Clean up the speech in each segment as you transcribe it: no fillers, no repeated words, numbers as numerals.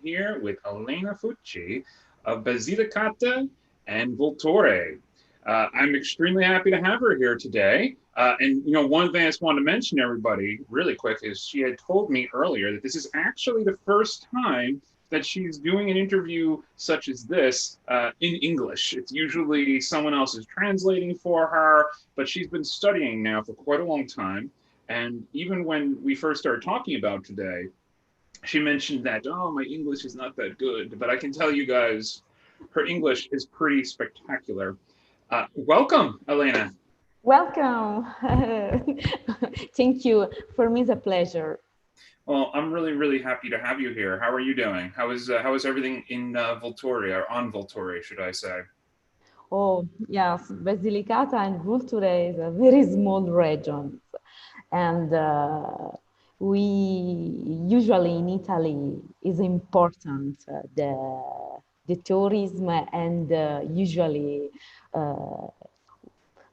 here with Elena Fucci of Basilicata and Voltore. I'm extremely happy to have her here today. One thing I just wanted to mention to everybody really quick is she had told me earlier that this is actually the first time that she's doing an interview such as this in English. It's usually someone else is translating for her, but she's been studying now for quite a long time. And even when we first started talking about today, she mentioned that, oh, my English is not that good, but I can tell you guys, her English is pretty spectacular. Welcome, Elena. Welcome. Thank you. For me, it's a pleasure. Well, I'm really, really happy to have you here. How are you doing? How is everything in Volturi, or on Volturi, should I say? Oh, yes, Basilicata and Vulture is a very small region. And we usually in Italy is important, the tourism and usually uh,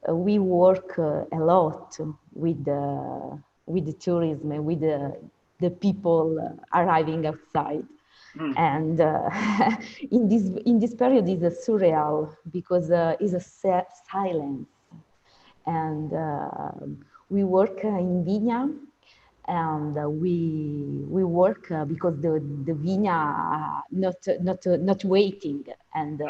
we work a lot with the tourism, with the people arriving outside. Hmm. And in this period is a surreal because it's a silence. And we work in Vigna, and we work because the Vigna are not waiting, and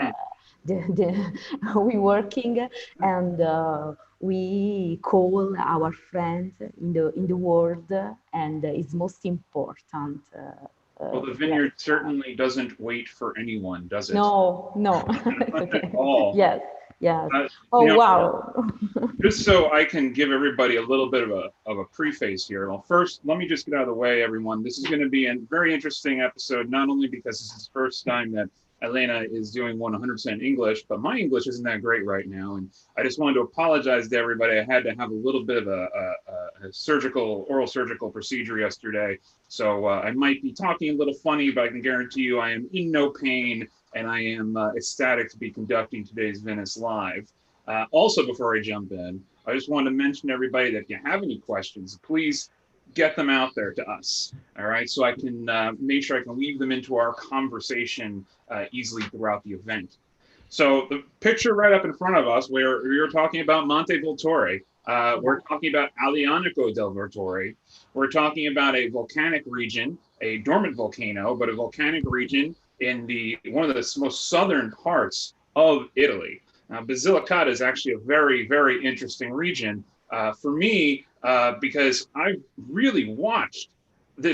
Hmm. we working, and we call our friends in the world, and it's most important. Well, the Place. vineyard certainly doesn't wait for anyone, does it? No, no. Not at all. Yes, yes. Uh, Oh, you know, wow. just so I can give everybody a little bit of a preface here. Well, first, let me just get out of the way, everyone. This is going to be a very interesting episode, not only because this is the first time that Elena is doing 100% English, but my English isn't that great right now, and I just wanted to apologize to everybody. I had to have a little bit of a oral surgical procedure yesterday, so I might be talking a little funny, but I can guarantee you I am in no pain, and I am ecstatic to be conducting today's Vinous live. Also, before I jump in, I just want to mention to everybody that if you have any questions, please get them out there to us. All right, so I can make sure I can weave them into our conversation easily throughout the event. So the picture right up in front of us, where we are talking about Monte Voltore, we're talking about Alianico del Voltore. We're talking about a volcanic region, a dormant volcano, but a volcanic region in the one of the most southern parts of Italy. Basilicata is actually a very, very interesting region for me because I really watched the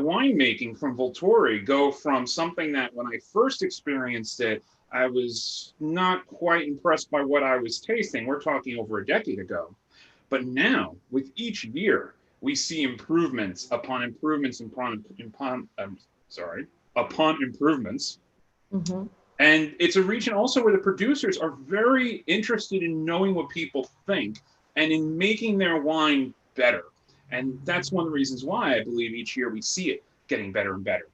winemaking from Volturi go from something that when I first experienced it, I was not quite impressed by what I was tasting. We're talking over a decade ago. But now, with each year, we see improvements upon improvements upon improvements. Mhm. And it's a region also where the producers are very interested in knowing what people think and in making their wine better. And that's one of the reasons why I believe each year we see it getting better and better.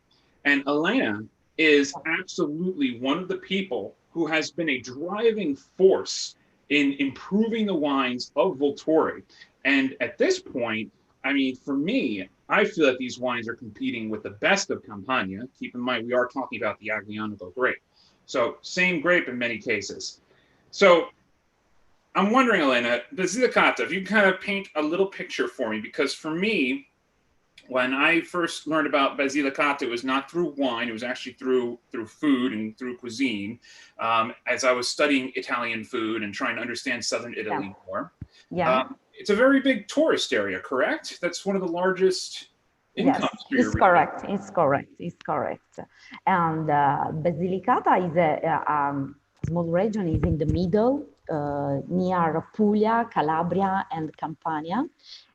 And Elena is absolutely one of the people who has been a driving force in improving the wines of Volturi. And at this point, I mean, for me, I feel that these wines are competing with the best of Campagna. Keep in mind, we are talking about the Aglianico grape. So same grape in many cases. So I'm wondering, Elena, Basilicata, if you kind of paint a little picture for me, because for me, when I first learned about Basilicata, it was not through wine; it was actually through food and through cuisine. As I was studying Italian food and trying to understand southern Yeah, Italy more, yeah. it's a very big tourist area, correct? That's one of the largest Yes, incomes for your it's region. correct. It's correct. It's correct. And Basilicata is a small region, is in the middle, near Puglia, Calabria, and Campania.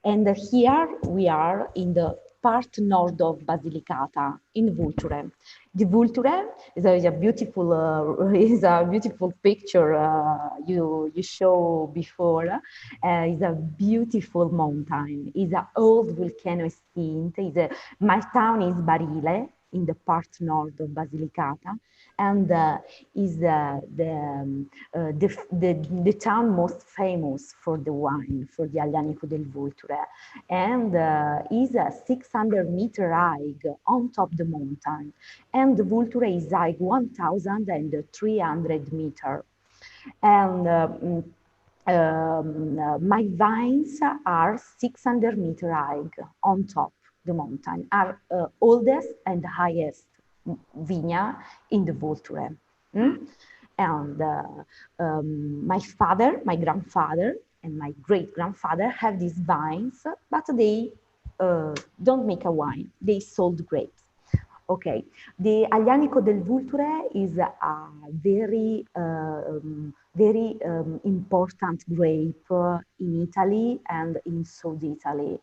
And here we are in the part north of Basilicata, in Vulture. The Vulture is a beautiful is a beautiful picture you show before. It's a beautiful mountain. It's an old volcano extinct. My town is Barile, in the part north of Basilicata, and is the town most famous for the wine, for the Aglianico del Vulture, and is 600-meter high on top the mountain, and the Vulture is like 1,300 meters. And my vines are 600-meter high on top the mountain, are oldest and highest vineyard in the Vulture. And my father, my grandfather, and my great-grandfather have these vines, but they don't make a wine. They sold grapes. Okay, the Aglianico del Vulture is a very, very important grape in Italy and in South Italy.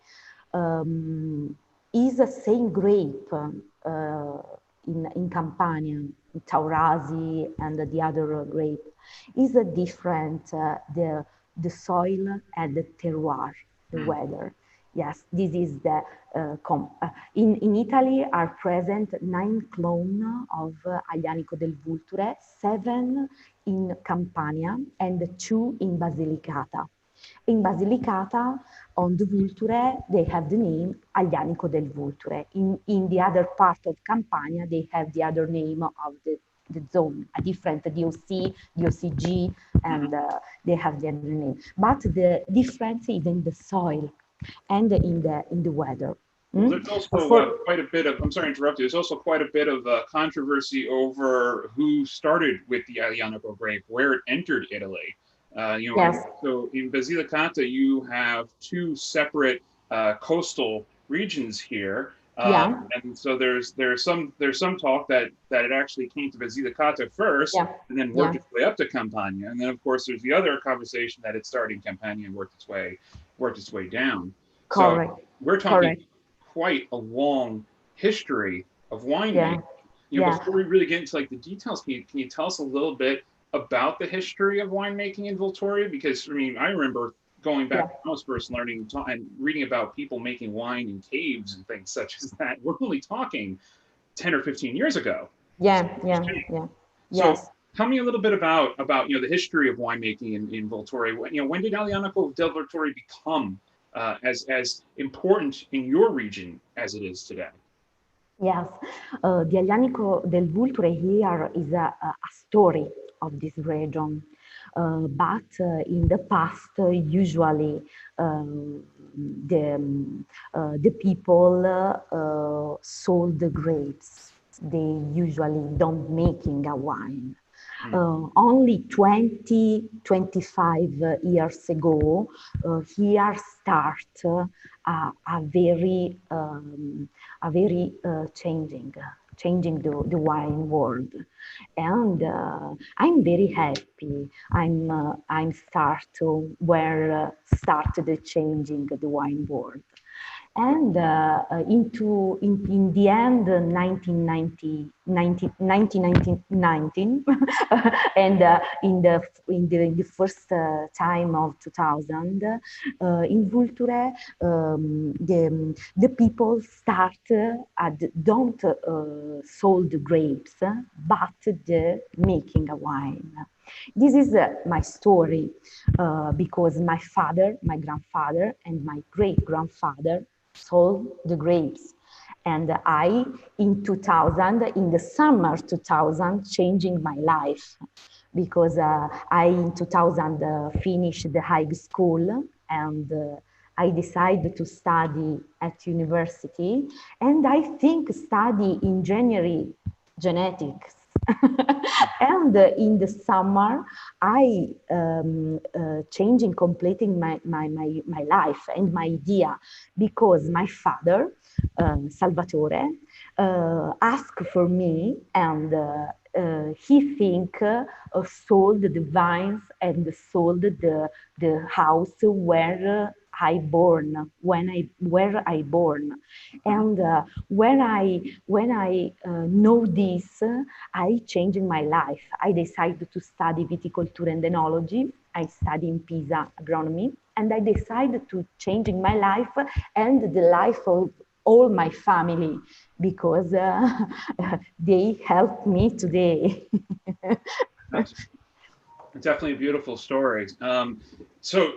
Is the same grape in Campagna, in Taurasi, and the other grape. Is a different the soil and the terroir, the weather. Yes, this is the in Italy are present 9 clones of Aglianico del Vulture, 7 in Campania and 2 in Basilicata. In Basilicata, on the Vulture, they have the name Aglianico del Vulture. In the other part of Campania, they have the other name of the zone, a different DOC, DOCG, and they have the other name. But the difference is in the soil and in the weather. Well, there's also quite a bit of, I'm sorry to interrupt you, there's also quite a bit of controversy over who started with the Aglianico grape, where it entered Italy. Yes. So in Basilicata, you have 2 separate coastal regions here. Yeah. And so there's some talk that it actually came to Basilicata first, Yeah. and then worked its way up to Campagna. And then of course there's the other conversation that it started in Campagna and worked its way down. Correct. So we're talking quite a long history of winemaking. Before we really get into like the details, can you tell us a little bit about the history of winemaking in Vulture? Because I mean, I remember going back when I was first learning and reading about people making wine in caves and things such as that. We're only talking 10 or 15 years ago. Yeah. So tell me a little bit about the history of winemaking in Vulture. When did Aglianico del Vulture become as important in your region as it is today? Yes, the Aglianico del Vulture here is a story of this region. But in the past, usually the people sold the grapes. They usually don't making a wine. Only 25 years ago, here start a very changing the wine world, and I'm very happy. I'm start to where started changing the wine world. And in the end, 1919, and in the first time of 2000, in Vulture, the people don't sold the grapes, but the making a wine. This is my story because my father, my grandfather, and my great-grandfather sold the grapes. And I, in 2000, in the summer 2000, changing my life because I, in 2000, finished the high school and I decided to study at university. And I think study engineering genetics. And in the summer, I changing, completing my life and my idea because my father, Salvatore, asked for me and he think sold the vines and sold the house where I born, where I born. And when I know this, I changed my life. I decided to study viticulture and enology. I study in Pisa agronomy, and I decided to changing my life and the life of all my family because they helped me today. That's definitely a beautiful story. So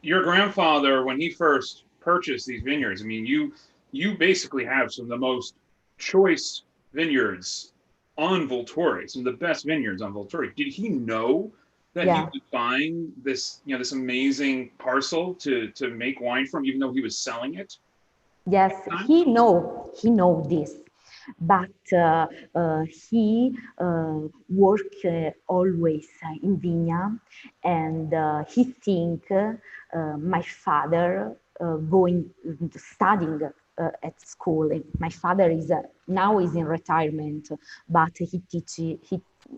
your grandfather, when he first purchased these vineyards, I mean, you basically have some of the most choice vineyards on Volturi, some of the best vineyards on Volturi. Did he know that he Yeah. was buying this, this amazing parcel to make wine from, even though he was selling it? Yes, he know this, but he work always in Vigna, and he think my father going studying at school. My father is now is in retirement, but he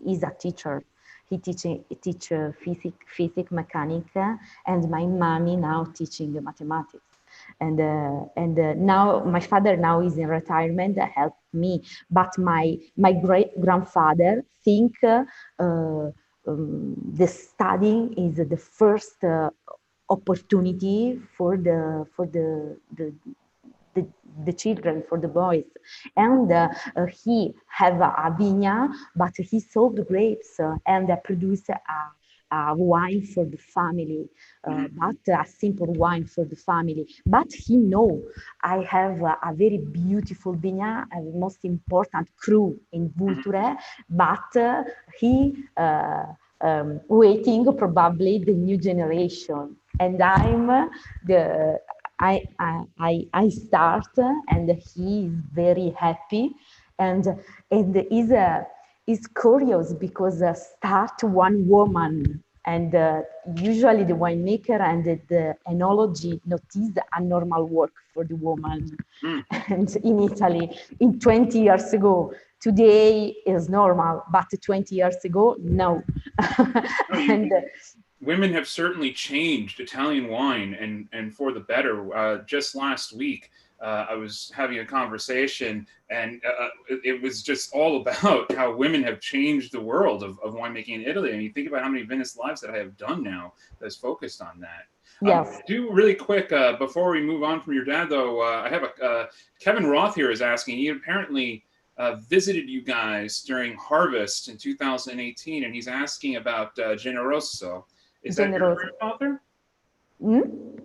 is a teacher. He teach physics, mechanic, and my mommy now teaching mathematics. And now my father now is in retirement, helped me, but my great grandfather think the studying is the first opportunity for the, the children, for the boys. And he have a vineyard, but he sold grapes and produce a wine for the family, but a simple wine for the family. But he know I have a very beautiful vineyard, most important cru in Vulture, but he waiting probably the new generation. And I'm the I start, and he is very happy, and is curious because start one woman, and usually the winemaker and the enology notice a normal work for the woman. Mm. And in Italy, in 20 years ago, today is normal, but 20 years ago, no. No, And women have certainly changed Italian wine and for the better. Just last week, I was having a conversation, and it was just all about how women have changed the world of winemaking in Italy. And you think about how many Venice lives that I have done now that's focused on that. yes. Do really quick before we move on from your dad, though. I have a Kevin Roth here is asking. He apparently visited you guys during harvest in 2018, and he's asking about Generoso. Is that your Generoso. grandfather?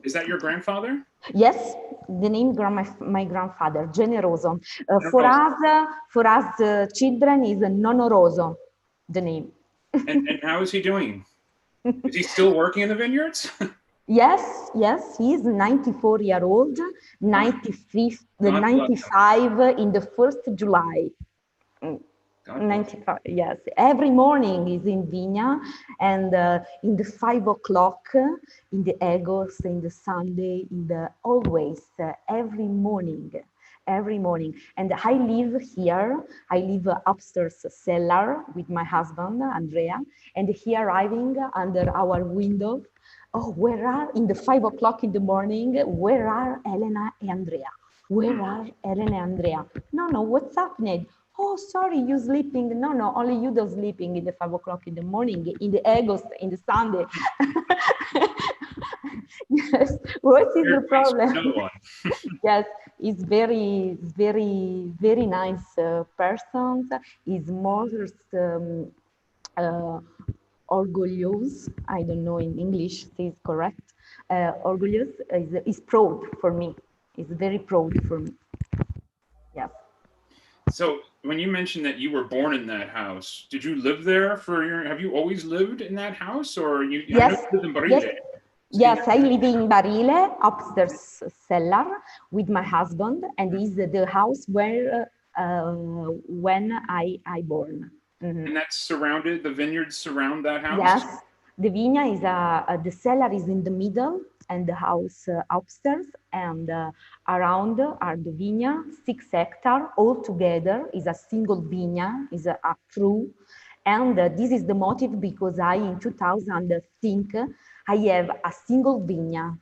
Is that your grandfather? Yes, the name my grandfather, Generoso. Generoso. For us children is Nonoroso, the name. And how is he doing? Is he still working in the vineyards? Yes, yes, he's 94 year old, 95, the God bless him. 95 in the 1st July. God bless him. 95, yes. Every morning is in Vigna, and in the 5 o'clock, in the Egos, in the Sunday, in the always, every morning. And I live here, I live upstairs cellar with my husband, Andrea, and he arriving under our window. Oh, where are, in the 5 o'clock in the morning, where are Elena and Andrea? Where are Elena and Andrea? No, what's happening? Oh, sorry, you sleeping? No, only you don't sleeping in the 5 o'clock in the morning, in the August, in the Sunday. Yes, what is the problem? No one. Yes, he's very nice person. He's most orgulloso. I don't know in English if it's correct. Orgulloso is proud for me. It's very proud for me. Yes. So when you mentioned that you were born in that house, did you live there have you always lived in that house, or I know Yes, you lived in yes, Barile. So yes. I live in Barile, upstairs cellar, with my husband, and is the house where when I born. and that's surrounded, the vineyards surround that house? Yes, the vina is the cellar is in the middle, and the house upstairs, and around are the vina, 6 hectares altogether is a single vina, is a true. And this is the motive because I, in 2000, think I have a single vineyard,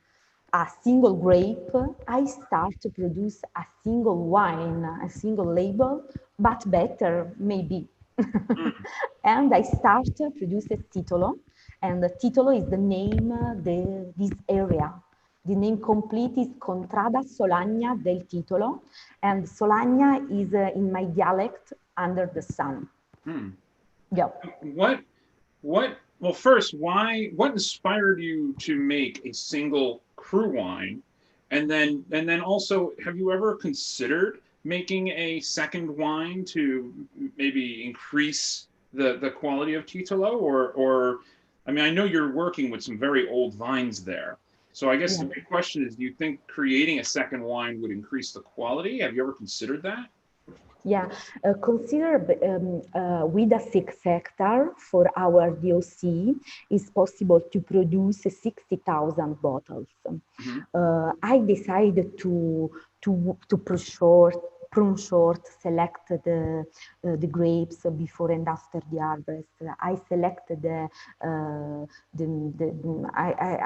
a single grape. I start to produce a single wine, a single label, but better, maybe. And I start to produce a titolo, and the titolo is the name, this area. The name complete is Contrada Solagna del Titolo, and Solagna is in my dialect under the sun. Yeah. Well, first, what inspired you to make a single cru wine? And then also, have you ever considered making a second wine to maybe increase the quality of Titolo? Or I mean, I know you're working with some very old vines there. So I guess the big question is, do you think creating a second wine would increase the quality? Have you ever considered that? Yeah, consider with a 6 hectare for our DOC is possible to produce 60,000 bottles. I decided to prune short, select the grapes before and after the harvest. I selected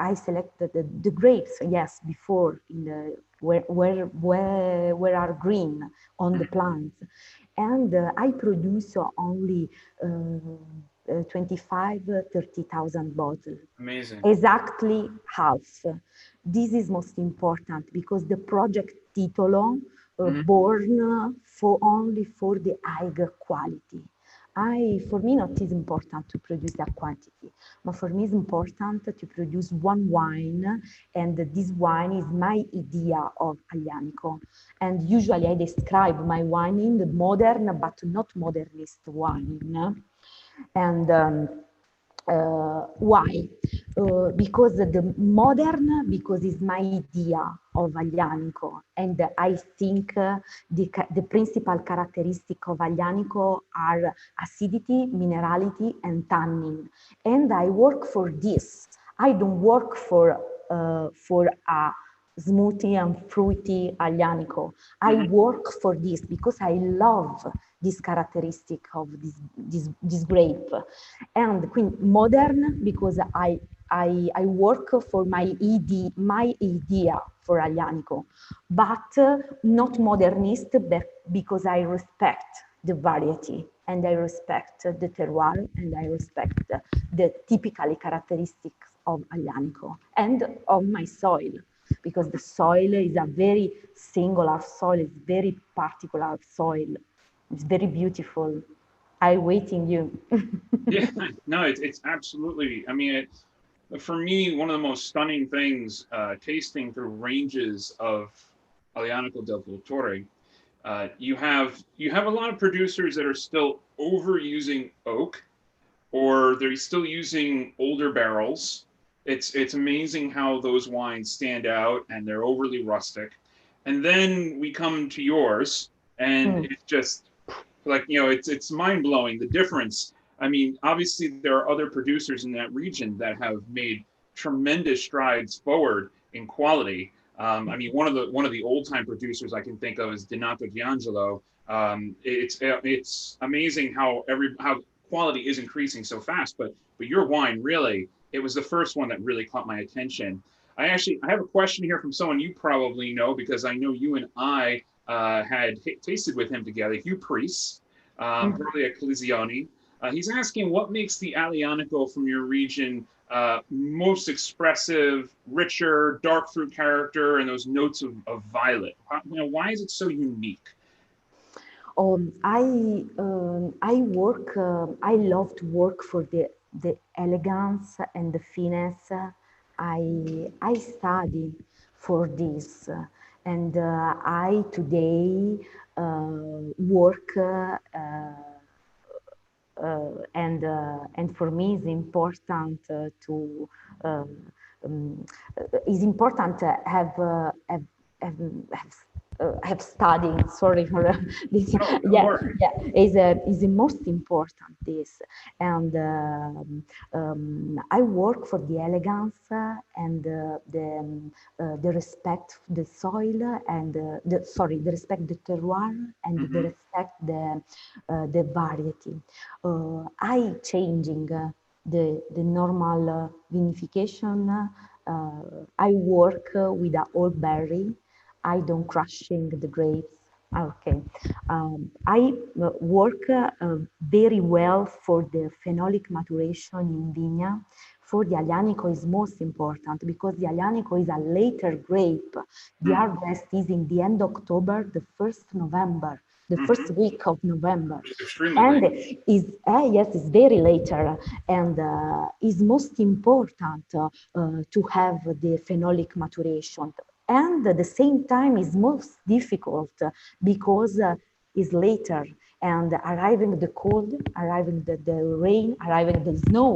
I selected the grapes, yes, before in the where are green on the plants, and I produce only 30,000 bottles. Amazing. Exactly half. This is most important because the project Titolo born for only for the high quality. For me, not is important to produce that quantity, but for me it's important to produce one wine, and this wine is my idea of Aglianico. And usually I describe my wine in the modern but not modernist wine. And why? Because because it's my idea of Aglianico, and I think the principal characteristic of Aglianico are acidity, minerality, and tannin. And I work for this. I don't work for a smoothie and fruity Aglianico. I work for this because I love this characteristic of this grape. And modern because I work for my idea for Aglianico, but not modernist because I respect the variety, and I respect the terroir, and I respect the typical characteristics of Aglianico and of my soil, because the soil is a very singular soil, it's very particular soil. It's very beautiful. I'm waiting you. Yeah, no, it's absolutely. I mean, for me, one of the most stunning things, tasting through ranges of Aglianico del Dottore, you have a lot of producers that are still overusing oak, or they're still using older barrels. It's amazing how those wines stand out and they're overly rustic. And then we come to yours, and it's just like, it's mind blowing, the difference. I mean, obviously there are other producers in that region that have made tremendous strides forward in quality. I mean, one of the old time producers I can think of is Donato D'Angelo. It's amazing how quality is increasing so fast. But your wine, really, it was the first one that really caught my attention. I have a question here from someone you probably know, because I know you and I had tasted with him together, Hugh Priest, probably at Colisioni. He's asking, what makes the Aglianico from your region most expressive, richer, dark fruit character, and those notes of violet? Why is it so unique? I love to work for the elegance and the finesse. I study for this, and I today work and for me it's important to is important to have studying. Sorry for this. Is the most important this, and I work for the elegance and the respect the soil and the respect the terroir and the respect the variety. I changing the normal vinification. I work with a old berry. I don't crushing the grapes. Okay. I work very well for the phenolic maturation in Vigna for the Aglianico is most important because the Aglianico is a later grape. The harvest is in the end of October, the 1st November, the first week of November. It's extremely And late. yes, it's very later and is most important to have the phenolic maturation. And at the same time is most difficult because it's later and arriving the cold, arriving the rain, arriving the snow,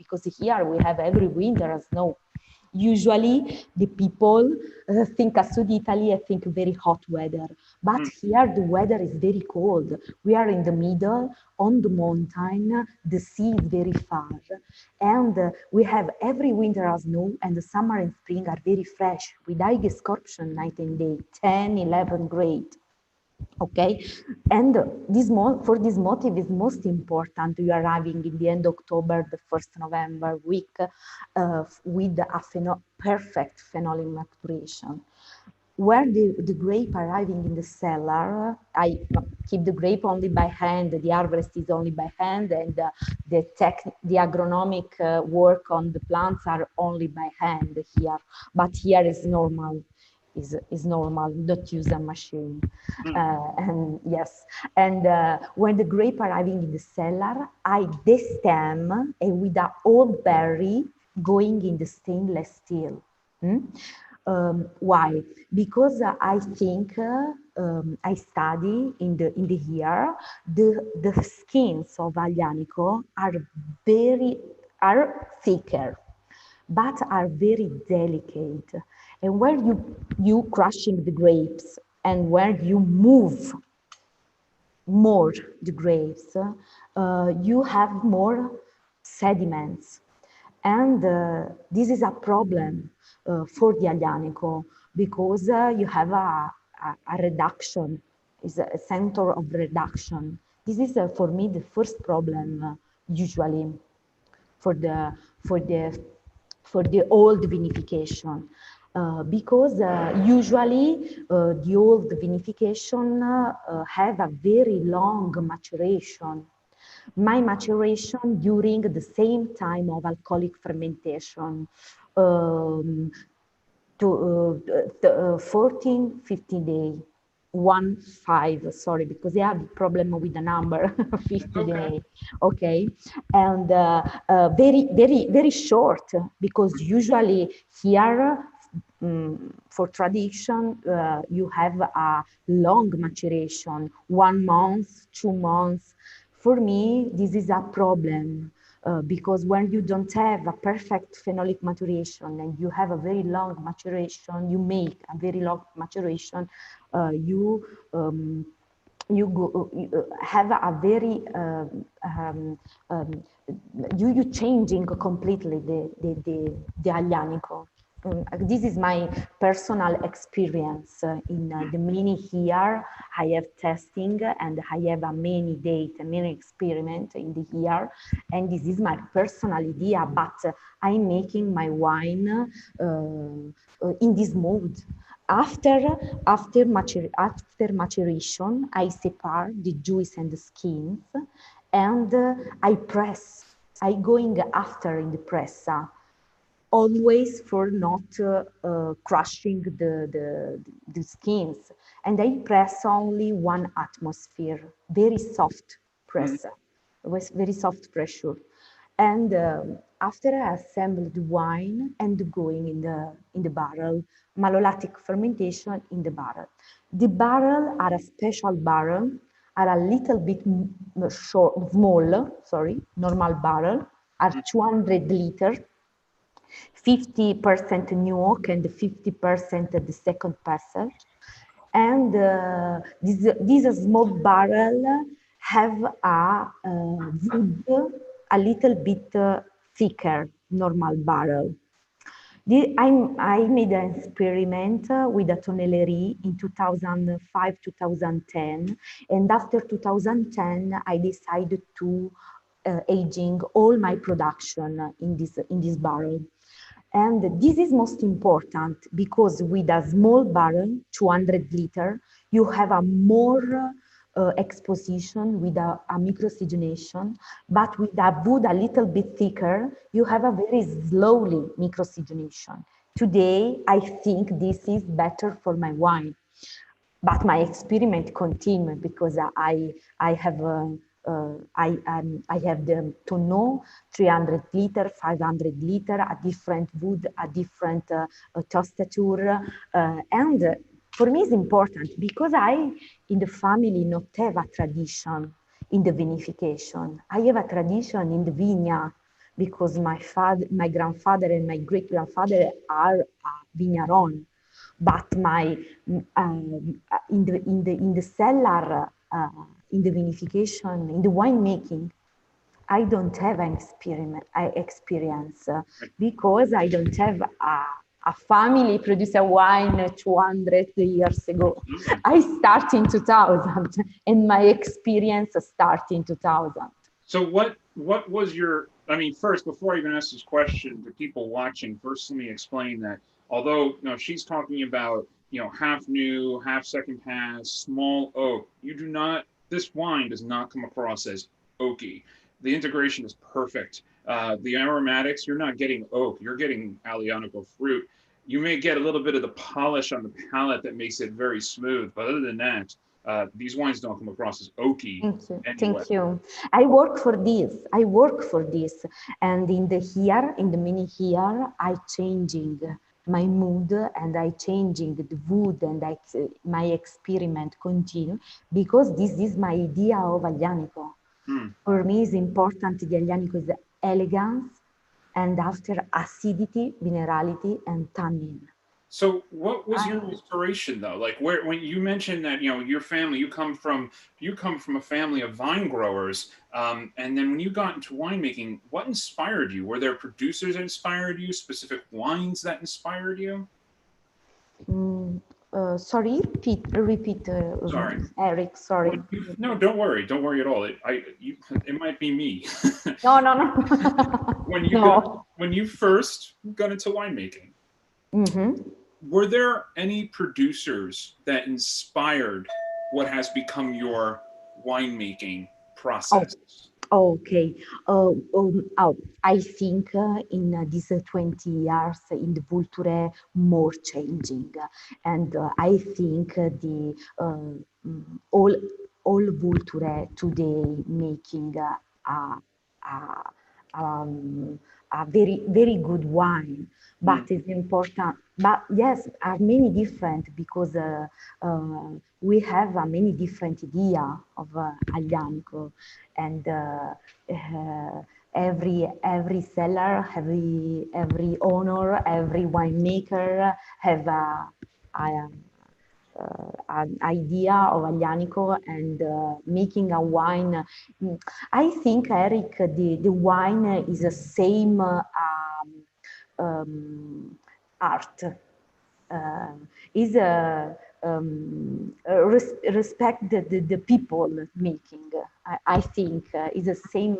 because here we have every winter snow. Usually the people think of South Italy, I think very hot weather, but here the weather is very cold. We are in the middle, on the mountain, the sea is very far, and we have every winter as snow, and the summer and spring are very fresh, with high escorption night and day, 10, 11 grade. Okay, and for this motive is most important. You are arriving in the end October, the 1st November week with a perfect phenolic maturation. Where the grape arriving in the cellar, I keep the grape only by hand, the harvest is only by hand, and the agronomic work on the plants are only by hand here. But here is normal, is normal, don't use a machine. And yes, and when the grape arriving in the cellar, I destem with an old berry going in the stainless steel. Why? Because I think I study in the year the skins of Aglianico are thicker, but are very delicate. And when you crushing the grapes and when you move more the grapes, you have more sediments. And this is a problem for the Aglianico because you have a reduction, is a center of reduction. This is for me the first problem usually for the for the for the old vinification. Because usually the old vinification have a very long maturation. My maturation during the same time of alcoholic fermentation, to 14, 15 days. 1, 5, sorry, because I have a problem with the number 50 days. Okay, and very short, because usually here for tradition you have a long maturation, 1 month, 2 months. For me this is a problem because when you don't have a perfect phenolic maturation and you have a very long maturation, you make a very long maturation, you have a very you changing completely the Aglianico. This is my personal experience in the many year I have testing and I have a many data, many experiment in the year, and this is my personal idea, but I'm making my wine in this mode. After maturation, I separate the juice and the skins, and I press. I going after in the press, always for not crushing the skins. And I press only 1 atmosphere, very soft press, with very soft pressure. And after I assembled the wine and going in the barrel, malolactic fermentation in the barrel. The barrel are a special barrel, are a little bit normal barrel, are 200 liter, 50% new oak and 50% the second passage. And this small barrel have a wood a little bit thicker, normal barrel. I made an experiment with a tonnellerie in 2005, 2010, and after 2010, I decided to aging all my production in this barrel. And this is most important because with a small barrel, 200 liter, you have a more exposition with a microxygenation, but with a wood a little bit thicker, you have a very slowly microxygenation. Today, I think this is better for my wine, but my experiment continued because I have I have the to know 300 liter, 500 liter, a different wood, a different tostature, and for me it's important because I in the family not have a tradition in the vinification. I have a tradition in the vineyard because my father, my grandfather, and my great grandfather are vigneron, but my in the cellar, in the vinification, in the winemaking, I don't have an experience because I don't have a family produce a wine 200 years ago. I start in 2000 and my experience start in 2000. So what was your, I mean, first, before I even ask this question to people watching, first let me explain that although she's talking about half new, half second pass, small oak, you do not, this wine does not come across as oaky. The integration is perfect. The aromatics, you're not getting oak, you're getting Aglianico fruit. You may get a little bit of the polish on the palate that makes it very smooth, but other than that, these wines don't come across as oaky. Thank you. Anyway. Thank you. I work for this. I work for this. And in the here, in the mini here, I changing my mood and I changing the wood and my experiment continue because this is my idea of Aglianico. For me, it's important the Aglianico is elegance and after acidity, minerality, and tannin. So what was your inspiration though? Like when you mentioned that, your family, you come from a family of vine growers. And then when you got into winemaking, what inspired you? Were there producers that inspired you, specific wines that inspired you? Sorry, repeat, Sorry. Eric, sorry. No, don't worry. Don't worry at all. It might be me. No. When you first got into winemaking, were there any producers that inspired what has become your winemaking process? Okay. I think in these 20 years in the culture more changing, and I think the all culture today making a very good wine, but it's important. But yes, are many different because we have a many different idea of Aglianico, and every seller, every owner, every winemaker have an idea of Aglianico and making a wine. I think, Eric, the wine is the same art. Is respect the people making. I think is the same.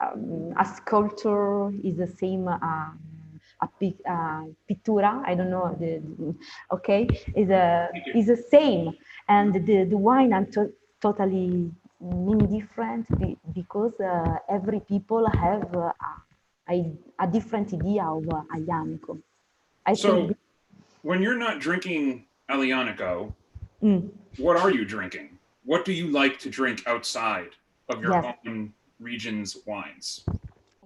A sculpture is the same. Pittura, I don't know. Okay, is the same, and the wine are totally many different because every people have a different idea of Aglianico. So, when you're not drinking Aglianico, what are you drinking? What do you like to drink outside of your own region's wines?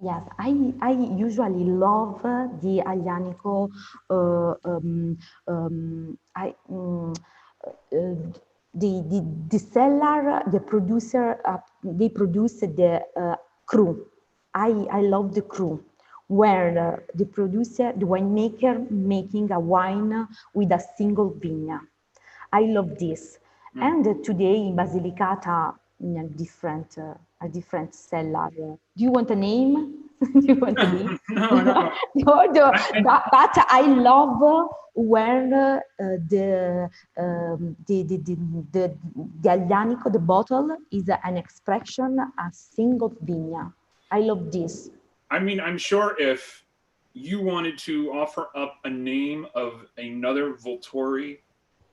Yes, I usually love the Aglianico. The seller, the producer, they produce the cru. I love the cru, where the producer, the winemaker, making a wine with a single vineyard. I love this. And today in Basilicata, in a different cellar. Do you want a name? Do you want a name? No. But I love where the Aglianico, the bottle, is an expression, a single vineyard. I love this. I mean, I'm sure if you wanted to offer up a name of another Volturi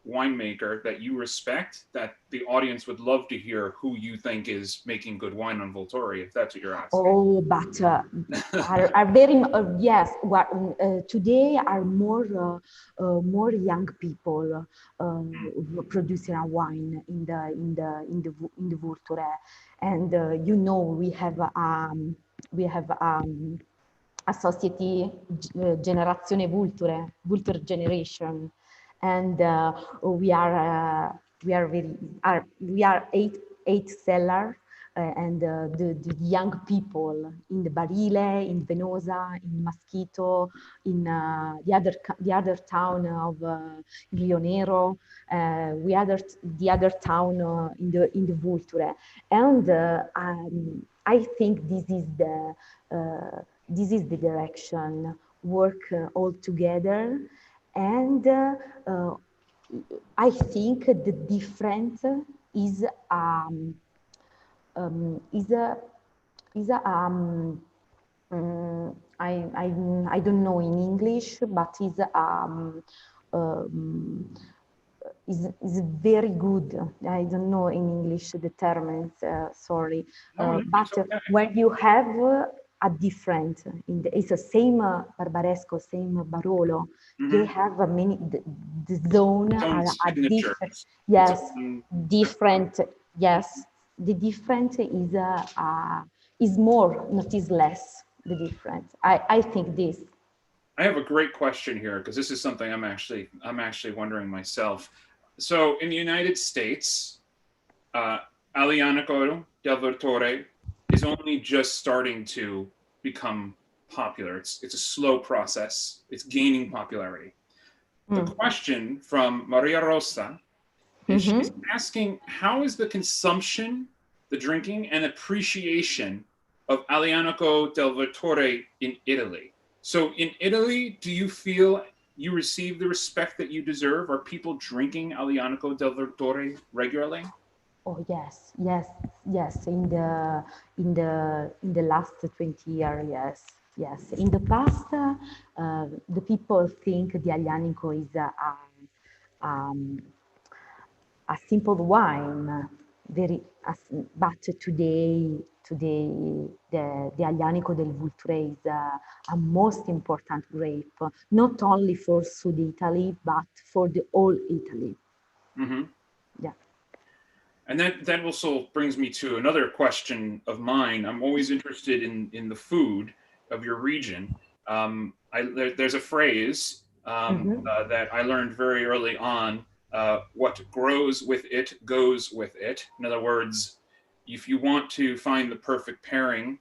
winemaker that you respect that the audience would love to hear who you think is making good wine on Volturi, if that's what you're asking? Oh, but are very yes. Today are more young people producing a wine in the Vulture, and we have a society, Generazione Vulture, Vulture Generation, and we are very we are eight seller, and the young people in the Barile, in Venosa, in Maschito, in the other town of Rio Nero, the other town in the Vulture, and I think this is the direction. Work all together, and I think the difference is is a is a I don't know in English, but is very good. I don't know in English the term. Sorry, but okay. when you have a different, it's the same Barbaresco, same Barolo. They have a many. The zone are a different. Yes, different. Yes, the difference is more, not is less. The difference. I think this. I have a great question here because this is something I'm actually wondering myself. So in the United States, Aglianico del Vertore is only just starting to become popular. It's a slow process. It's gaining popularity. The question from Maria Rosa is she's asking, how is the consumption, the drinking, and appreciation of Aglianico del Vertore in Italy? So in Italy, do you feel you receive the respect that you deserve? Are people drinking Aglianico del Vertore regularly? Oh yes, yes, yes. In the last 20 years, yes, yes. In the past, the people think the Aglianico is um, a simple wine, very. But today, the Aglianico del Vulture is a most important grape, not only for Sud Italy, but for the whole Italy. Mm-hmm. Yeah. And that also brings me to another question of mine. I'm always interested in the food of your region. There's a phrase that I learned very early on. What grows with it goes with it. In other words, if you want to find the perfect pairing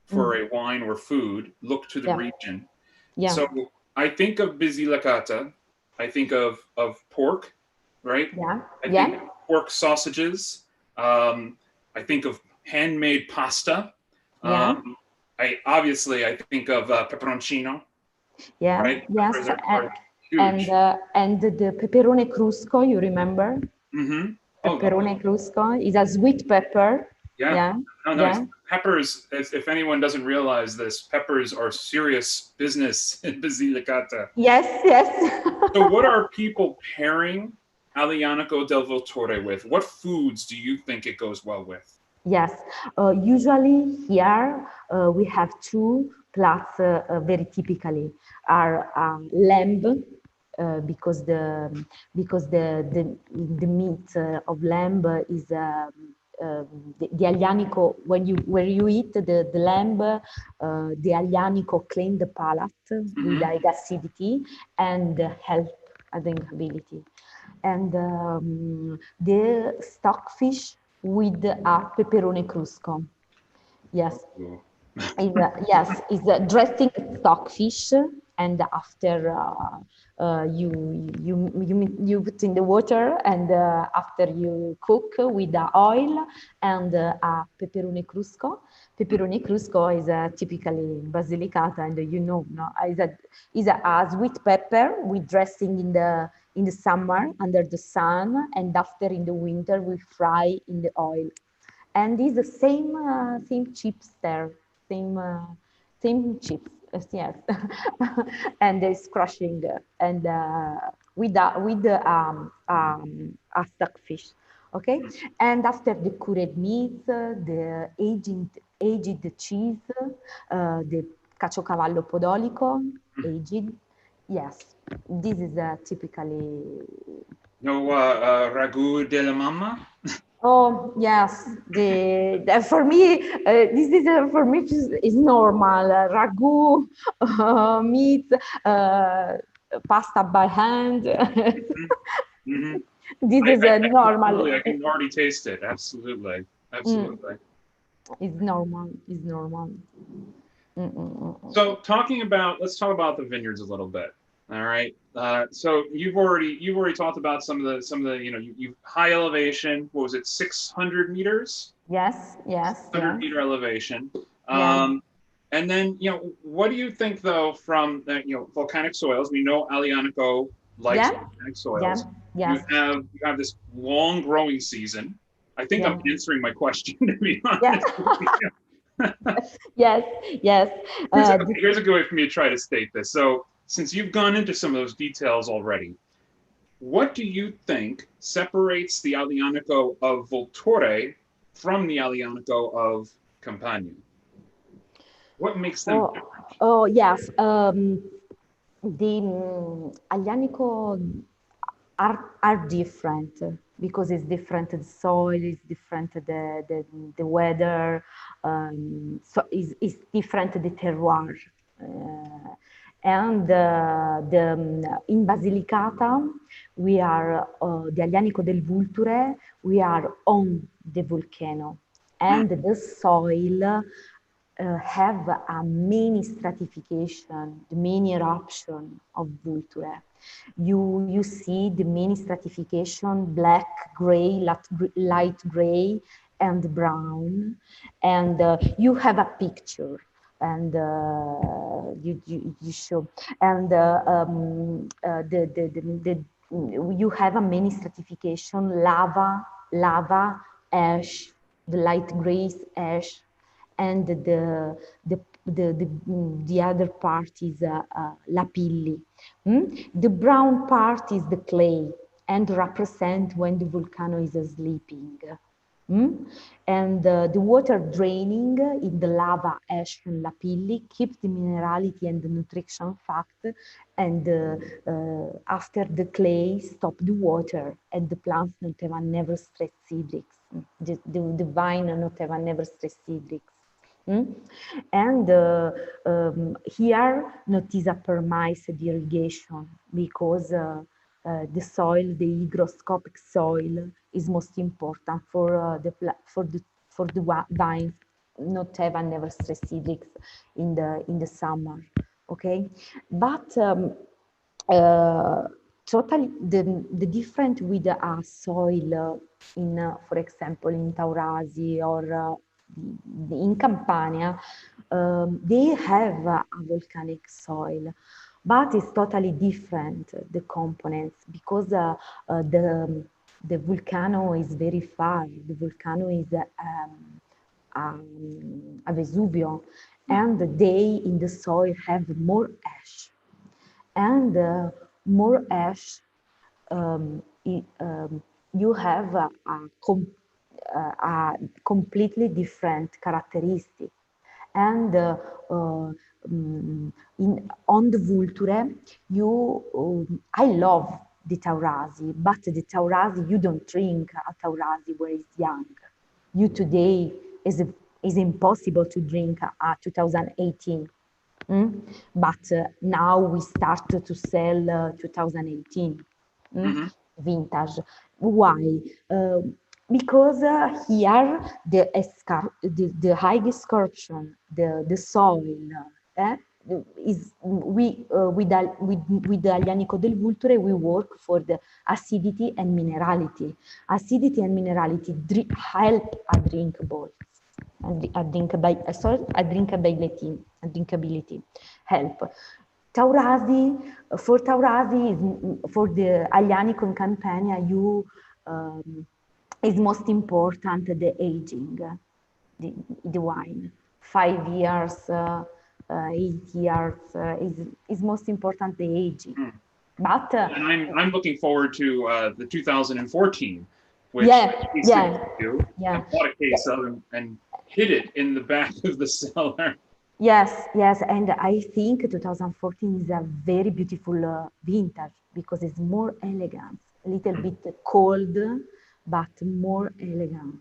for a wine or food, look to the Yeah. region. Yeah. So I think of Basilicata. I think of pork, right? Yeah. I Yeah. think of pork sausages. I think of handmade pasta. Yeah. I think of peperoncino. Yeah. Right? Yes. Peppers are huge. And the pepperone crusco, you remember? Mm-hmm. Oh, Pepperone crusco is a sweet pepper. yeah. Yeah. No, Yeah. peppers, if anyone doesn't realize this, peppers are serious business in Basilicata. Yes. Yes. So what are people pairing Aglianico del Voltore with? What foods do you think it goes well with? Yes, usually here we have two plats very typically are lamb because the meat of lamb is the aglianico when you eat the lamb the aglianico clean the palate with like acidity and help drinkability and the stockfish with a pepperone crusco. Yes, yes, is dressing stockfish, and after you put in the water, and after you cook with the oil and a pepperone crusco. Pepperone crusco is typically Basilicata, and no, is a sweet pepper with dressing in the summer under the sun, and after in the winter we fry in the oil. And it's the same chips there, same same chips, yes, and it's crushing, and a stockfish. Okay, and after the cured meats, the aged cheese, the caciocavallo podolico, aged. Yes, this is typically. No ragu de la mama? Oh yes, for me this is for me is normal. Ragu, meat, pasta by hand. Mm-hmm. This is normal. I can already taste it. Absolutely. Absolutely. It's normal. It's normal. So let's talk about the vineyards a little bit. All right. So you've already talked about some of the you high elevation. What was it? 600 meters. Yes. Yes. 600-meter elevation. Yes. And then what do you think though from volcanic soils? We know Alianico likes Yeah. volcanic Yeah. soils. Yes. You have this long growing season. I think I'm Yeah. answering my question to be Yeah. honest. Yes. Yes. Here's a good way for me to try to state this. So, since you've gone into some of those details already, what do you think separates the Alianico of Voltore from the Alianico of Campagna? What makes them different? Yes. The Aglianico are different because it's different the soil, it's different the weather, so it's different the terroir. And in Basilicata, we are the Aglianico del Vulture, we are on the volcano, and the soil have a many stratification, the many eruption of Vulture. You see the many stratification, black, gray, light gray, and brown, and you have a picture, and you show, and you have a many stratification, lava, ash, the light gray ash, and the other part is lapilli. The brown part is the clay and represent when the volcano is sleeping. And the water draining in the lava, ash, and lapilli keep the minerality and the nutrition fact. And after the clay stop the water, and the plants not have never stress hydrics. The vine not have never stress hydrics. And here not is a permise the irrigation because the soil, the hygroscopic soil, is most important for the vines not have and never stress hydrics in the summer. Okay, but totally the different with a soil in for example in Taurasi or in Campania, they have a volcanic soil, but it's totally different the components because the volcano is very far. The volcano is a Vesuvio, and they in the soil have more ash, and more ash, you have a completely different characteristic. And on the Vulture, I love the Taurasi, but the Taurasi, you don't drink a Taurasi where it's young. You today is impossible to drink a 2018. But now we start to sell 2018 vintage. Why? Because here the high description, the soil, eh, is with the Aglianico del Vulture we work for the acidity and minerality. Acidity and minerality help a drinkable. Drinkability help. Taurasi, for Taurasi, for the Aglianico in Campania, is most important the aging, the wine. 5 years, 8 years is most important the aging. But And I'm looking forward to the 2014, which yeah, I tasted yeah, you yeah. and bought a case of and hid it in the back of the cellar. Yes, yes, and I think 2014 is a very beautiful vintage because it's more elegant, a little bit cold, but more elegant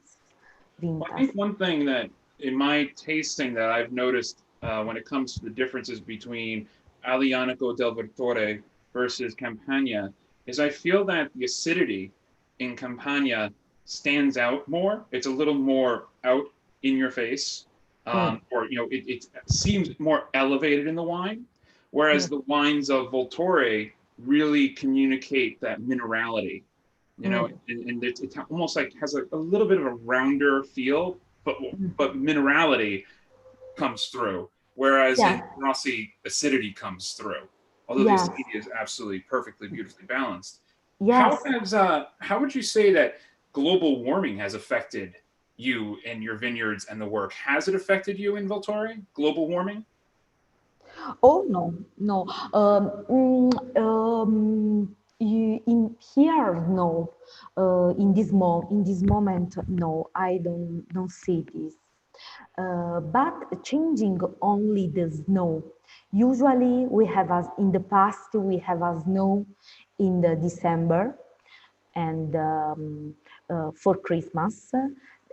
Well, I vintage. think one thing that in my tasting that I've noticed when it comes to the differences between Alianico del Vertore versus Campagna is I feel that the acidity in Campagna stands out more. It's a little more out in your face, Mm, or it seems more elevated in the wine, whereas mm, the wines of Voltore really communicate that minerality, mm, and it almost like has a little bit of a rounder feel, but mm. but minerality comes through, whereas in Yeah, Rossi acidity comes through. Although the yes, acidity is absolutely perfectly beautifully balanced. yes. How would you say that global warming has affected you and your vineyards and the work? Has it affected you in Voltore? Global warming? Oh no, no. In here, no. In this moment, no. I don't see this. But changing only the snow. Usually, we have as in the past we have a snow in the December and for Christmas,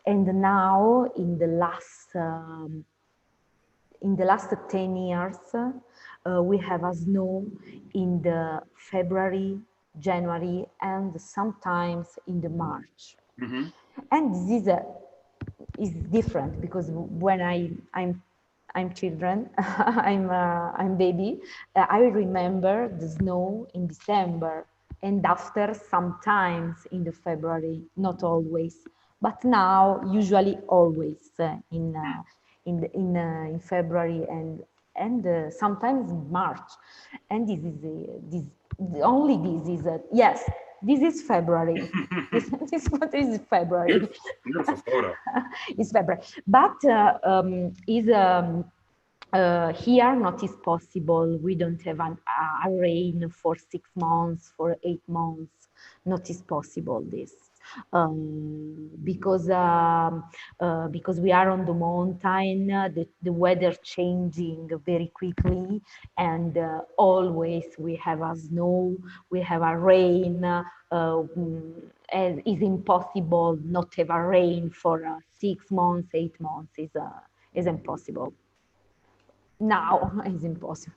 and now in the last 10 years, we have a snow in the February, January, and sometimes in the March. Mm-hmm. And this is different because when I'm children, I'm baby. I remember the snow in December and after sometimes in the February, not always, but now usually always in February and sometimes March, and this only this is yes, this is February. This what is February. Beautiful, beautiful photo. It's February, but is here not is possible. We don't have a rain for 6 months, for 8 months. Not is possible this because we are on the mountain. The weather changing very quickly, and always we have a snow, we have a rain. And it's impossible not have a rain for 6 months, 8 months. Is impossible. Now it's impossible.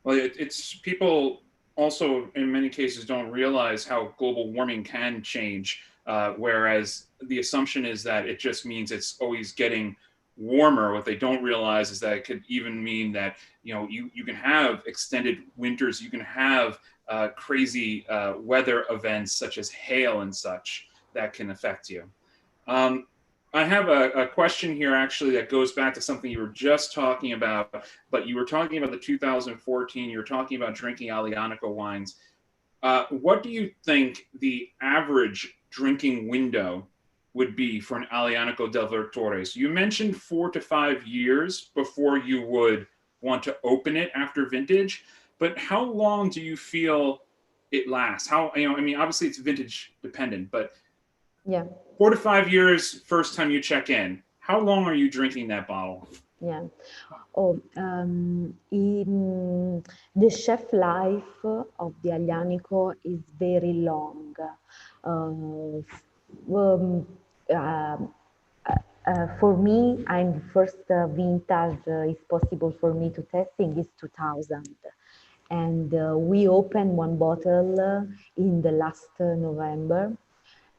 Well, it's people also in many cases don't realize how global warming can change. Whereas the assumption is that it just means it's always getting warmer. What they don't realize is that it could even mean that you can have extended winters, you can have crazy weather events such as hail and such that can affect you. Um, I have a question here actually that goes back to something you were just talking about, but you were talking about the 2014, you were talking about drinking Alianico wines. What do you think the average drinking window would be for an Alianico del Vertore? You mentioned 4 to 5 years before you would want to open it after vintage, but how long do you feel it lasts? I mean, obviously it's vintage dependent, but Yeah, 4 to 5 years, first time you check in. How long are you drinking that bottle? yeah. Oh, the shelf life of the Aglianico is very long. Uh, um, uh, for me, I'm the first vintage is possible for me to testing is 2000, and we opened one bottle in the last November,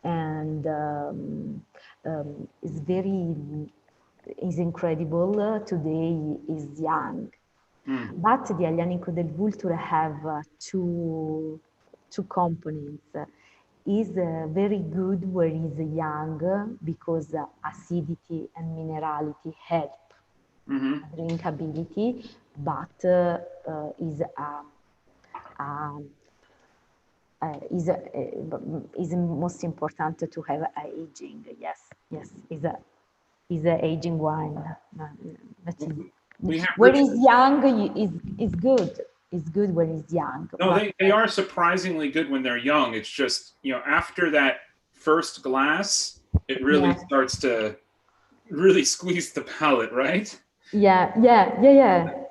and it's very is incredible. Today is young, Mm. but the Aglianico del Vulture have two components. Is very good where is young because acidity and minerality help Hmm. drinkability, but um, is most important to have a aging. Yes, yes, is a aging wine. That is, We have where Rich. is young is good. is good when it's young. No, But they are surprisingly good when they're young. It's just, after that first glass, it really yeah, starts to really squeeze the palate, right? yes.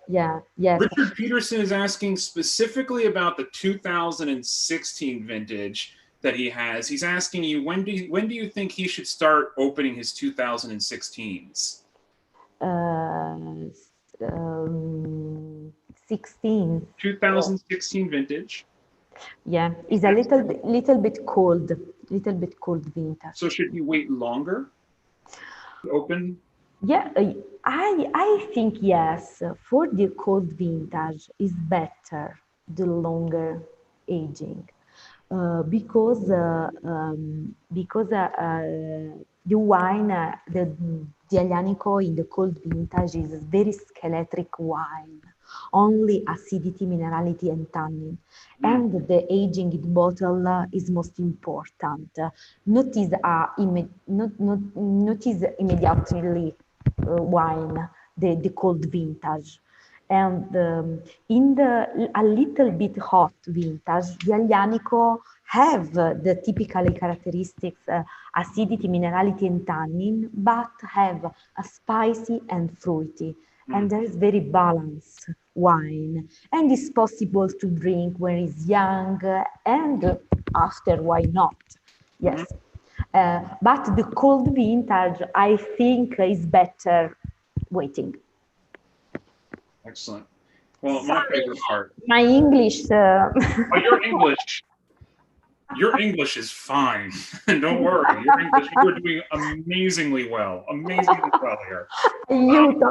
Richard Peterson is asking specifically about the 2016 vintage that he has. He's asking you, when do you think he should start opening his 2016s? Uh, 16. 2016 vintage. Yeah, He's it's a asking, little bit cold so vintage. should he wait longer to open? Yeah, I think yes. For the cold vintage is better the longer aging, because the wine, the Aglianico in the cold vintage is very skeletric wine, only acidity, minerality, and tannin. Mm. And the aging in bottle is most important. Not is immediately wine, the cold vintage. And in a little bit hot vintage, the Aglianico have the typical characteristics, acidity, minerality, and tannin, but have a spicy and fruity. And there is very balanced wine. And it's possible to drink when it's young and after, why not? Yes. But the cold vintage, I think, is better waiting. Excellent. Well, my Sorry, favorite part. my English. Oh, your English is fine. Don't worry. You are doing amazingly well. Amazingly well here. Aiuto.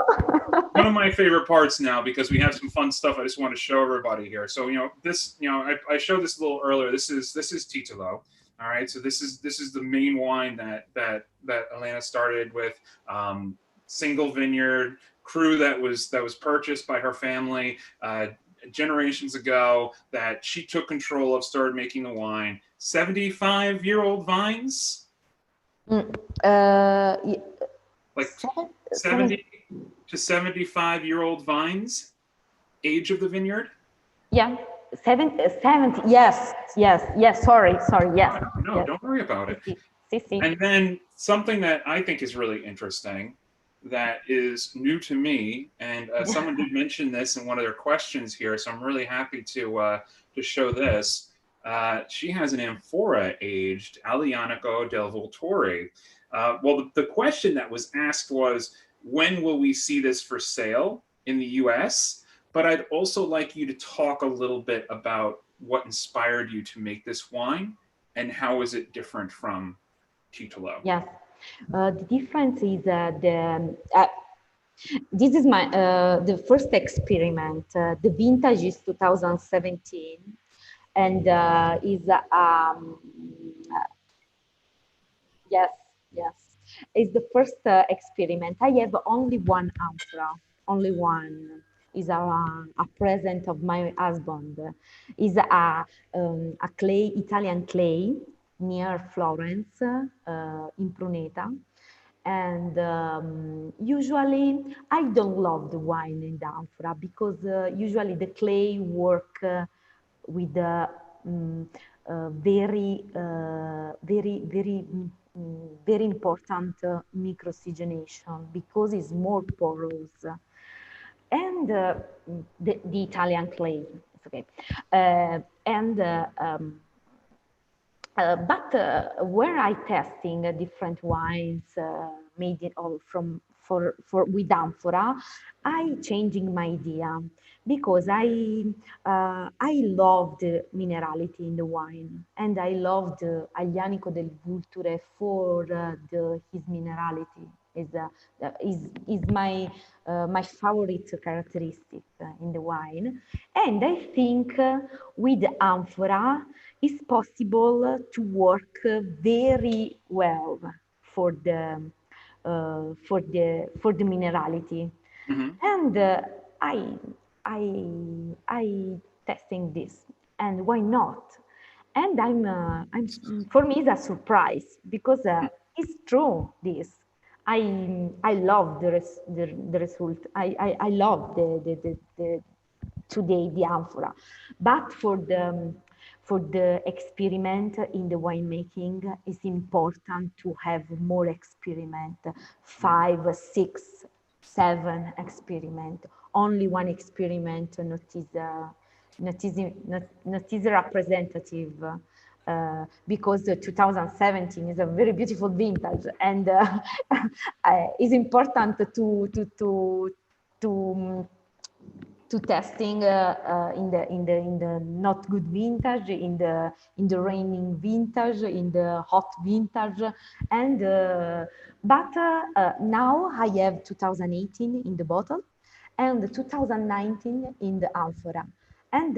One of my favorite parts now, because we have some fun stuff I just want to show everybody here. So, I showed this a little earlier. This is Titolo. All right. So this is the main wine that Elena started with. Single vineyard crew that was purchased by her family generations ago, that she took control of, started making the wine. 75-year-old vines, like 70 to 75-year-old vines, age of the vineyard. Yeah, 70. Yes. Sorry. Yes. No, Yes. don't worry about it. Si. And then something that I think is really interesting, that is new to me, and someone did mention this in one of their questions here, so I'm really happy to show this. She has an amphora aged Aglianico del Voltore. Well, the question that was asked was, when will we see this for sale in the US? But I'd also like you to talk a little bit about what inspired you to make this wine and how is it different from Titolo. Yes. The difference is this is my the first experiment. The vintage is 2017, and is yes, yes. It's the first experiment. I have only one amphora, only one. Is a present of my husband. Is a clay, Italian clay near Florence, in Pruneta. And usually I don't love the wine in the amphora because usually the clay work with very important micro-oxygenation because it's more porous. And the Italian clay, it's okay. But where I testing different wines made it all from for with amphora, I changing my idea because I love the minerality in the wine and I love the Aglianico del Vulture for his minerality is my favorite characteristic in the wine, and I think with amphora it's possible to work very well for the minerality. Mm-hmm. And I I testing this, and why not? And I'm for me it's a surprise because it's true this. I love the result. I love today, the amphora. But for the experiment in the winemaking, it's important to have more experiment, 5, 6, 7 experiment. Only one experiment not is representative. Because 2017 is a very beautiful vintage, and it's important to testing in the not good vintage, in the raining vintage, in the hot vintage, and but now I have 2018 in the bottle, and 2019 in the amphora, and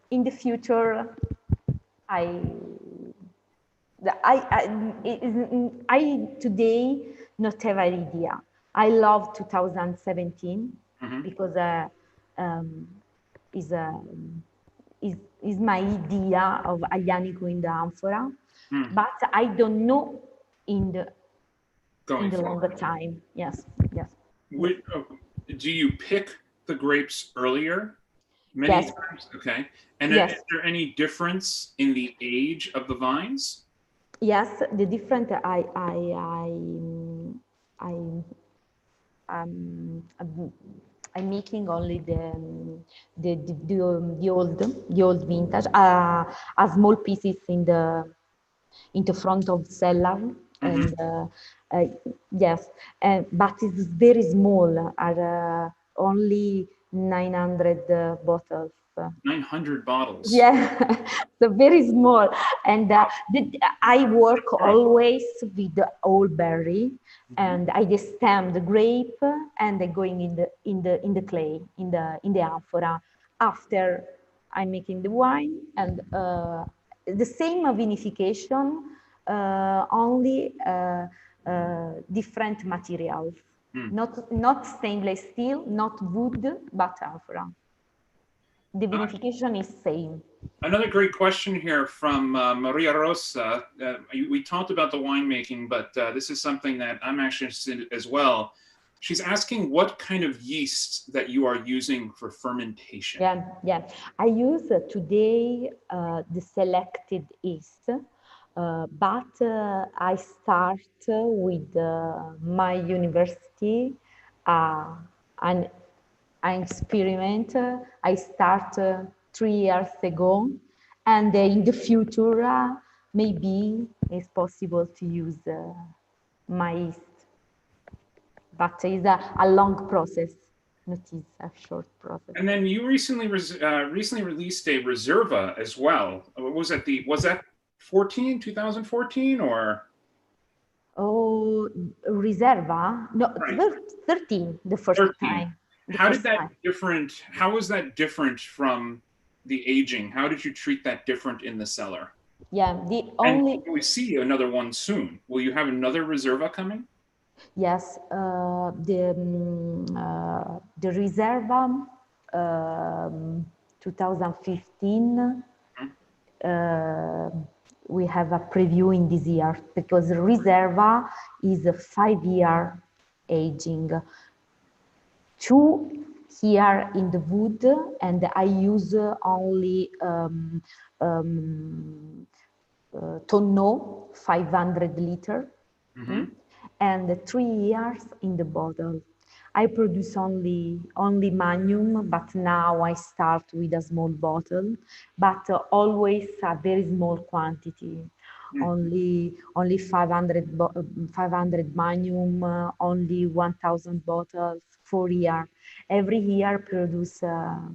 in the future I today not have an idea. I love 2017 because is my idea of Aglianico in the amphora, but I don't know in the longer time. Yes, yes. Do you pick the grapes earlier? Many Yes. times, okay. And yes. Is there any difference in the age of the vines? Yes, the different I'm making only the old vintage, a small pieces in the front of cellar, and yes, but it's very small, are only 900 bottles. 900 bottles. Yeah, so very small. And I work always with the whole berry, and I destem the grape, and they going in the clay, in the amphora. After I'm making the wine, and the same vinification, only different materials. Not stainless steel, not wood, but amphora. The vinification is same. Another great question here from Maria Rosa. We talked about the winemaking, but this is something that I'm actually interested in as well. She's asking what kind of yeast that you are using for fermentation. Yeah. I use today the selected yeast, but I start with my university an experiment. I start 3 years ago, and in the future, maybe it's possible to use my yeast. But it's a long process, not a short process. And then you recently released a Reserva as well. Was that 2014 or? Oh, Reserva? No, Right. 13, the first 13. time. How was that different from the aging? How did you treat that different in the cellar? Yeah, And we see another one soon. Will you have another Reserva coming? Yes, the Reserva 2015. We have a preview in this year because Reserva is a 5-year aging. 2 here in the wood, and I use only tonneau 500 liter, and 3 years in the bottle. I produce only Magnum, but now I start with a small bottle, but always a very small quantity. Only 500 Magnum, only 1,000 bottles, 4 years. Every year produce a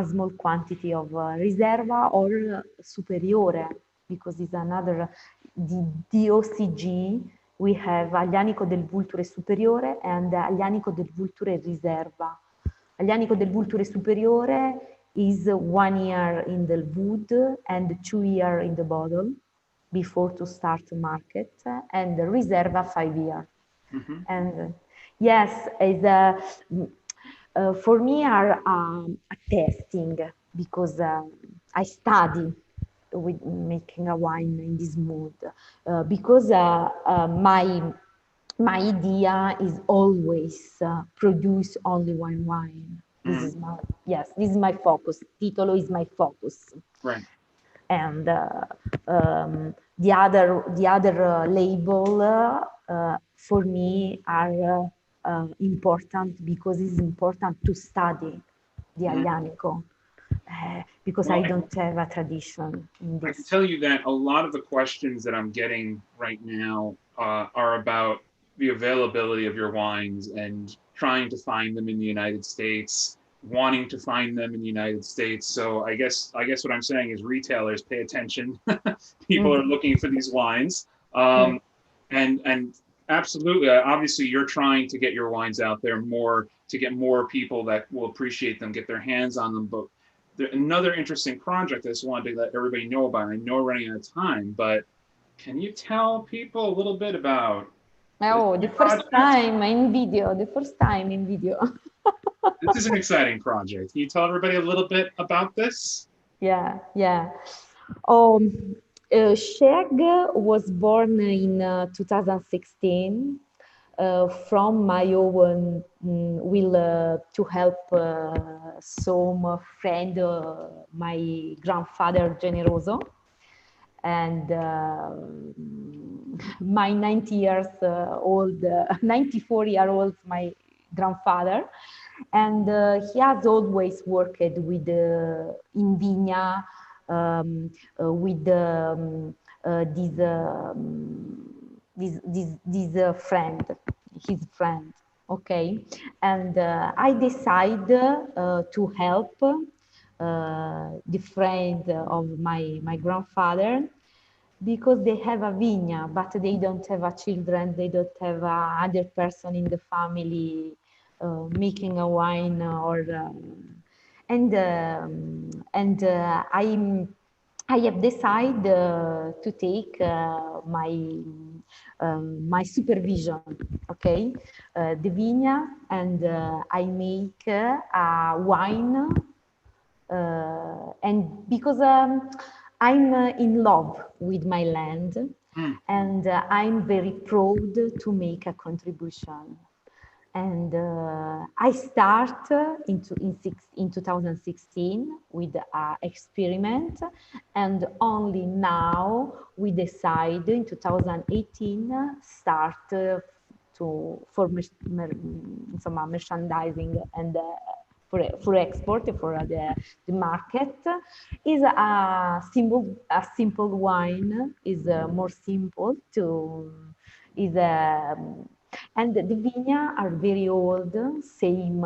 small quantity of Riserva or Superiore, because it's another, the DOCG, we have Aglianico del Vulture Superiore and Aglianico del Vulture Riserva. Aglianico del Vulture Superiore is 1 year in the wood and 2 years in the bottle before to start the market, and the Riserva 5 years. And yes, for me are a testing, because I study with making a wine in this mood, because my idea is always produce only one wine. This is my, yes, this is my focus. Titolo is my focus. Right. And the other label for me are important because it's important to study the Aglianico because I Well, don't have a tradition in I can this. tell you that a lot of the questions that I'm getting right now are about the availability of your wines and trying to find them in the United States, wanting to find them in the United States. So I guess what I'm saying is retailers pay attention. People are looking for these wines, and absolutely, obviously, you're trying to get your wines out there more to get more people that will appreciate them, get their hands on them. But another interesting project I just wanted to let everybody know about. I know we're running out of time, but can you tell people a little bit about this Oh, the first project? time in video, the first time in video. This is an exciting project. Can you tell everybody a little bit about this? Yeah. Sheg was born in 2016 from my own will to help some friend, my grandfather Generoso, and my 90 years old, 94-year-old, my grandfather. And he has always worked with in Vigna with this friend, his friend. Okay, and I decide to help the friend of my grandfather because they have a vigna, but they don't have a children, they don't have a other person in the family making a wine or I have decided to take my supervision, okay, the vigna, and I make a wine, and because I'm in love with my land, and I'm very proud to make a contribution. And I start in 2016 with an experiment, and only now we decide in 2018 start for merchandising and for export for the market. Is a simple wine, is more simple to is and the vigna are very old, same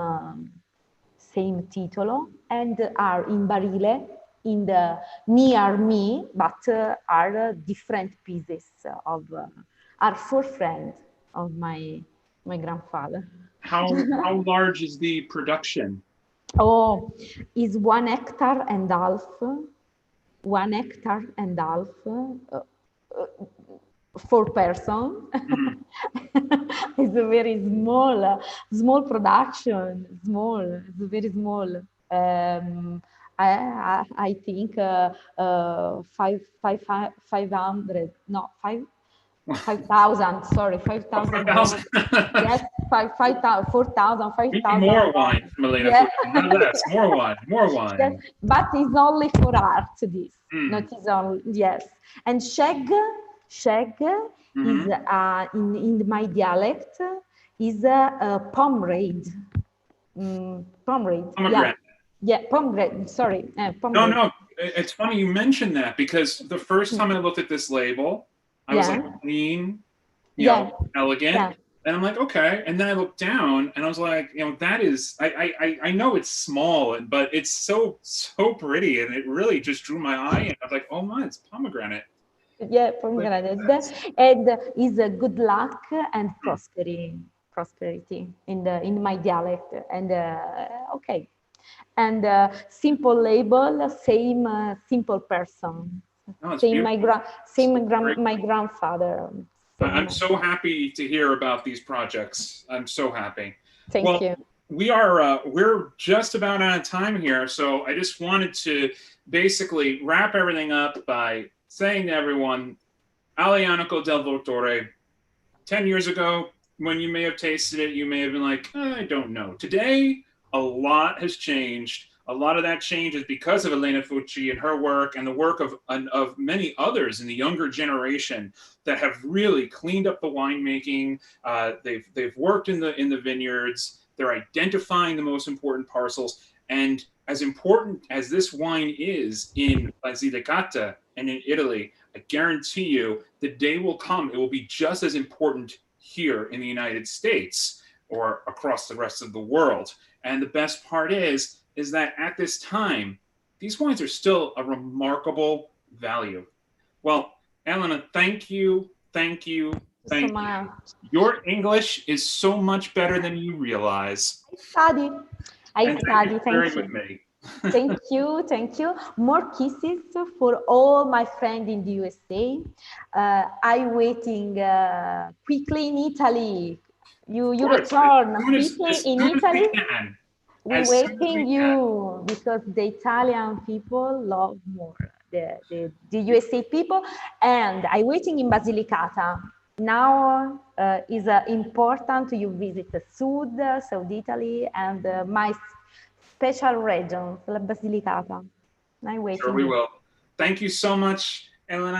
titolo, and are in barile in the near me, but are different pieces of are for friends of my grandfather. How large is the production? Oh, is 1 hectare and half, 1 hectare and half, for person. It's a very small production, it's very small. I think 500, no, 5,000, sorry, 5,000. 5,000. Yes, 5,000, 4,000, We need 5,000. more wine from Elena. Yeah. Not less. More wine. More wine. Yes, but it's only for art, this. Not is only, yes. And sheg is in my dialect is pomgrade. Pomgrade. Pomegranate. Yeah, pomgrade. Sorry, pomgrade. No. It's funny you mentioned that because the first time I looked at this label, I was like, clean, elegant. Yeah. And I'm like, okay. And then I looked down and I was like, that is, I know it's small, but it's so pretty. And it really just drew my eye. And I was like, oh my, it's pomegranate. Yeah, pomegranate. And is a good luck and prosperity in my dialect. And okay. And simple label, same simple person. Oh, Same my grandfather. I'm so happy to hear about these projects. I'm so happy. Thank you. We're just about out of time here, so I just wanted to basically wrap everything up by saying to everyone, Aglianico del Dottore, 10 years ago, when you may have tasted it, you may have been like, I don't know. Today, a lot has changed. A lot of that change is because of Elena Fucci and her work and the work of many others in the younger generation that have really cleaned up the winemaking. They've worked in the vineyards. They're identifying the most important parcels. And as important as this wine is in Basilicata and in Italy, I guarantee you the day will come, it will be just as important here in the United States or across the rest of the world. And the best part is that at this time, these wines are still a remarkable value. Well, Elena, thank you, thank you, So thank much. you. Your English is so much better than you realize. I And thank you for thank sharing you. with me. Thank you, thank you. More kisses for all my friends in the USA. I'm waiting quickly in Italy. You return quickly in Italy. We're waiting you because the Italian people love more the USA people, and I'm waiting in Basilicata. Now is important you visit the South Italy, and my special region, la Basilicata. I'm waiting. Sure, we will. Thank you so much, Elena.